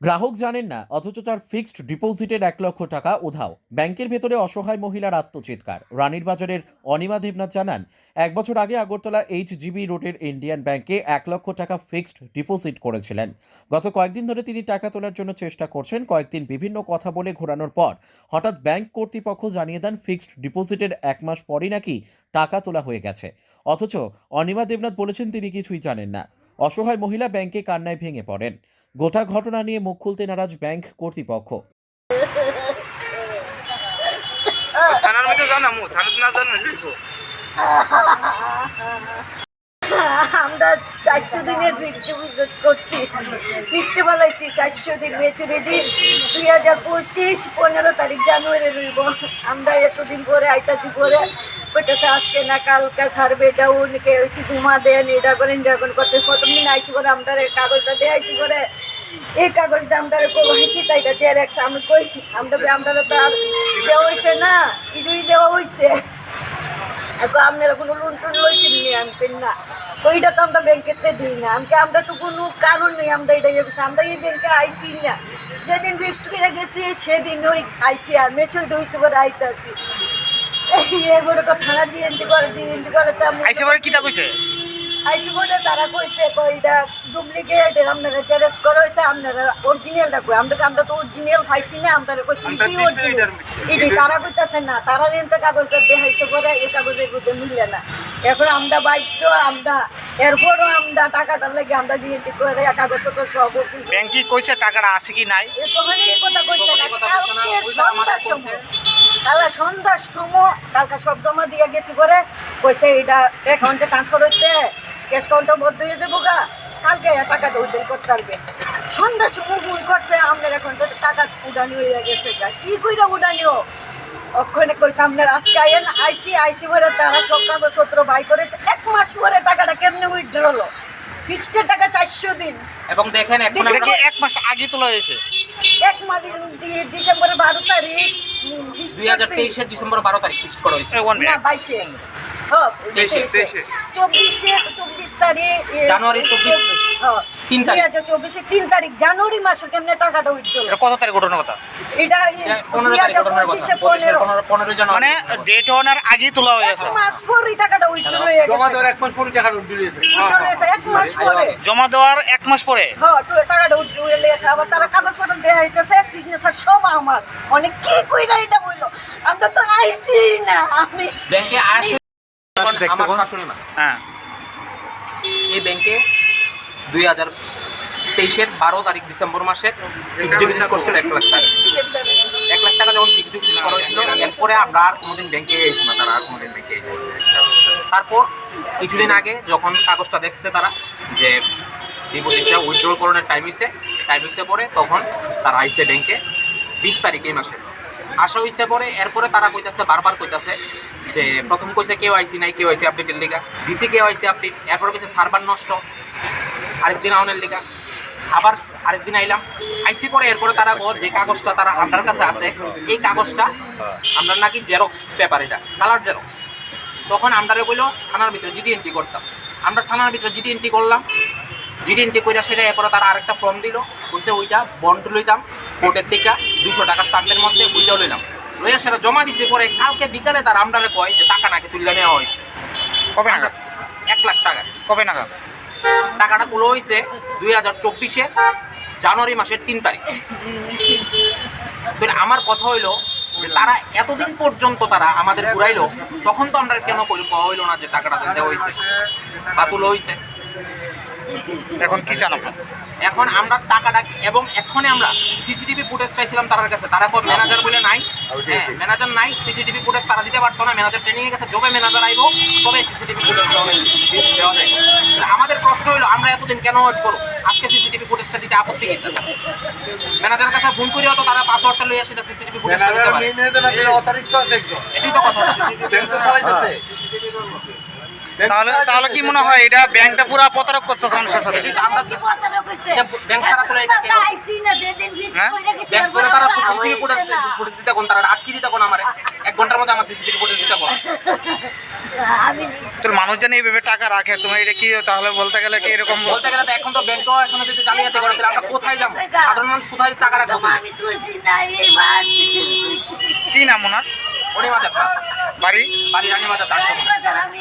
গ্রাহক জানেন না, অথচ তার ফিক্সড ডিপোজিটের ১ লক্ষ টাকা উধাও। ব্যাংকের ভেতরে অসহায় মহিলার আত্মচিৎকার। রানীর বাজারের অনিমা দেবনাথ জানান, ১ বছর আগে আগরতলা HGB রোডের ইন্ডিয়ান ব্যাংকে ১ লক্ষ টাকা ফিক্সড ডিপোজিট করেছিলেন। গত কয়েকদিন ধরে তিনি টাকা তোলার জন্য চেষ্টা করছেন। কয়েকদিন বিভিন্ন কথা বলে ঘোরানোর পর হঠাৎ ব্যাংক কর্তৃপক্ষ জানিয়ে দেন ফিক্সড ডিপোজিটের ১ মাস পরই নাকি টাকা তোলা হয়ে গেছে। অথচ অনিমা দেবনাথ বলেছেন তিনি কিছুই জানেন না। অসহায় মহিলা ব্যাংকে কান্নায় ভেঙে পড়েন। গোটা ঘটনা নিয়ে মুখ খুলতে নারাজ ব্যাংক কর্তৃপক্ষ। থানার মধ্যে যাও না, থানা না জানো লিখো। আমরা 400 দিনের ফিক্সড ডিপোজিট করছি, ফিক্সড বলাইছি 400 দিন ম্যাচুরিটি 2025 15 তারিখ জানুয়ারি রইব। আমরা এতদিন পরে আইতাছি, পরে কইতেছে আজকে না কালকে সার্ভে ডাউন কে হইছি জমা দেন, এটা করেন করতে প্রথম দিন আইছি, পরে আমরা কাগজটা দিয়ে আইছি, পরে এই কাগজটা আমরা কি তাইটা জেরক্স আমি কই আমরা তো আর দেওয়া হয়েছে না, ইডুই দেওয়া হয়েছে। এখন আপনারা কোনো লোন টোন লইছেন নি? আমি না, ওইটা তো আমরা ব্যাংকেতে দিই না। আমরা তো কোনো কারণ নেই, আমরা এটা আমরা এই ব্যাংকে আইসি না। যেদিন ফিক্সড করে গেছি সেদিন ওই আইসি, আর মেচুরিটি হয়েছে করে আইতাছি। এরপরে তো থানা ডিএনটি করে তো আমি আইসে পরে কিটা কইছে? আইসি বলে তারা কইছে এটা ডুপ্লিকেট, আপনারা জেরক্স করা হয়েছে, আপনারা অরিজিনালটা কই। আমরা তো অরিজিনাল পাইছি না, আমরা কইছি ইডি তারা কইতাছে না, তারা এনতে কাগজটা দেখাইছে, পরে এই কাগজের বুঝে মিলে না। এরপর আমরা বাধ্য, এরপরও আমরা টাকাটা লাগে আমরা ডিএনটি করে কাগজপত্র সব ব্যাংকে কইছে টাকাটা আছে কি নাই? তখন এই কথা কইছে না, সন্ধ্যার সময় কালকে সব জমা দিয়ে গেছি, পরে কইছে এটা অ্যাকাউন্টে ট্রান্সফার হইতে ক্যাশ কাউন্টার বন্ধ হয়ে যাবো গা, কালকে টাকাটা উদ্ধার করতে পারবে। সন্ধ্যার সময় ভুল করছে, আমাদের এখন তো টাকা উড়ানি হয়ে গেছে, কি কইরা উড়ানিও ওখানে কইছে আপনার আজকে আইন আইসি পরে তারা সব কাগজপত্র বাই করেছে। 1 মাস পরে টাকাটা কেমনে উইথড্র হলো? ফিক্সড টাকা 400 দিন, এবং দেখেন এখন এটা কি 1 মাস আগে তোলা হয়েছে। 1 মাস ডিসেম্বরের 12 তারিখ 2023 এর ডিসেম্বর 12 তারিখ ফিক্সড করা হয়েছে। না 22 24 তারিখ জানুয়ারি 24 3 তারিখ 3 তারিখ জানুয়ারি মাসে কেমনে টাকাটা উইথড্র হলো? এটা কত তারিখ ঘটনার কথা? এটা 15 তারিখ ঘটনার কথা। 15 জানুয়ারি মানে ডেট হওয়ার আগেই তোলা হয়েছে। 1 মাস পরে টাকাটা উইথড্র হয়ে গেছে। জমা দেওয়ার 1 মাস পরে টাকাটা উইথড্র হয়েছে। 1 মাস পরে জমা দেওয়ার 1 মাস পরে টাকাটা উইথড্র হয়ে গেছে। আবার তারা কাগজপত্র দেখাইতেছে, সিগনেচার সব আমার। অনেক কি কইরা এটা বললো, আমরা তো আইছি না। আমি ব্যাংকে আসে আমার শাশুড়ি মা, হ্যাঁ, এই ব্যাংকে 2023 এর 12 তারিখ ডিসেম্বর মাসে ফিক্সড ডিপোজিট করছিল 1 লাখ টাকা। 1 লাখ টাকা যখন ফিক্সড ডিপোজিট করা হয়েছিল, এরপরে আমরা আর কোনোদিন ব্যাংকে এসেছি না, তারা আর কোনোদিন ব্যাংকে এসেছে। তারপর কিছুদিন আগে যখন কাগজটা দেখছে তারা যে ডিপোজিটটা উইথড্রল করানোর টাইম হয়েছে পরে, তখন তারা আইসে ব্যাংকে 20 তারিখ এই মাসে আসা হয়েছে। পরে এরপরে তারা কইতাছে, বারবার কইতাছে যে প্রথম কইছে কেওআইসি নাই, কেওআইসি আপডেটের লিগা দিছি, কেওআইসি আপডেট। এরপরে কইছে সার্ভার নষ্ট, আরেকদিন আউনের লিগা, আবার আরেকদিন আইসি পরে। এরপরে তারা যে কাগজটা তারা আপনার কাছে আছে, এই কাগজটা আমরা নাকি জেরক্স পেপার, এটা কালার জেরক্স। তখন আমরা কইলো থানার ভিতরে জিডি এন্ট্রি করতাম। আমরা থানার ভিতরে জিডি এন্ট্রি করলাম, জিডি এন্ট্রি কইরা সেটা এরপরে তারা আরেকটা ফর্ম দিল, কইছে ওইটা বন্ড লইতাম কোর্টের থেকে 200 টাকা স্টাম্পের মধ্যে, ওইটাও লইলাম, লইয়া সেটা জমা দিছে। পরে কালকে বিকালে তারা আমরা কয় যে টাকা নাকি তুলে নেওয়া হয়েছে। কবে নাগাদ? 1 লাখ টাকা। কবে নাগাদ টাকাটা তুলে হয়েছে? 2024 এর জানুয়ারি মাসের 3 তারিখ। তো আমার কথা হইলো যে তারা এতদিন পর্যন্ত তারা আমাদের ঘুরাইলো, তখন তো আমরা কেন কওয়া হইলো না যে টাকাটা দেওয়া হয়েছে বা তুলে হয়েছে? এখন কি চান আপনারা? এখন আমরা টাকাটা, এবং এক্ষণে আমরা সিসিটিভি ফুটেজ চাইছিলাম তার কাছে, তারা কো ম্যানেজার বলে নাই। হ্যাঁ, ম্যানেজার নাই, সিসিটিভি ফুটেজ তারা দিতে পারতো না, ম্যানেজার ট্রেনিংয়ে গেছে। যবে ম্যানেজার আইব তবে সিসিটিভি ফুটেজ দেওয়া যায়। আমাদের প্রশ্ন হলো আমরা এতদিন কেন ওয়েট করব? আজকে সিসিটিভি ফুটেজটা দিতে আপত্তি কি? ম্যানেজারের কাছে ফোন করিও তো তারা পাসওয়ার্ডটা লইয়া সেটা সিসিটিভি ফুটেজটা দিতে পারে। এটাই তো কথা। তাহলে কি মনে হয় এটা ব্যাংকটা পুরো প্রতারক করছে মানুষের সাথে? আমরা ব্যাংক ছাড়া তো এটা কেন ব্যাংক করে তারা সিসিটিভি ফুটেজ দিতে কোন তারা আজকে দিতে কোন আমারে 1 ঘন্টার মধ্যে আমার সিসিটিভি ফুটেজ দিতে কোন আমি তোর মানুষজন এইভাবে টাকা রাখে, তোমার এটা কি তাহলে বলতে গেলে কি এরকম? বলতে গেলে তো এখন তো ব্যাংকও এখন যদি জালিয়াতি করেছে, আমরা কোথায় যাবো? সাধারণ মানুষ কোথায় টাকা রাখবো? আমি তুলছি না এই মাস কি নাম ওনার? অনিমাজার না, বাড়ি? বাড়ি রানীবাজার, আমি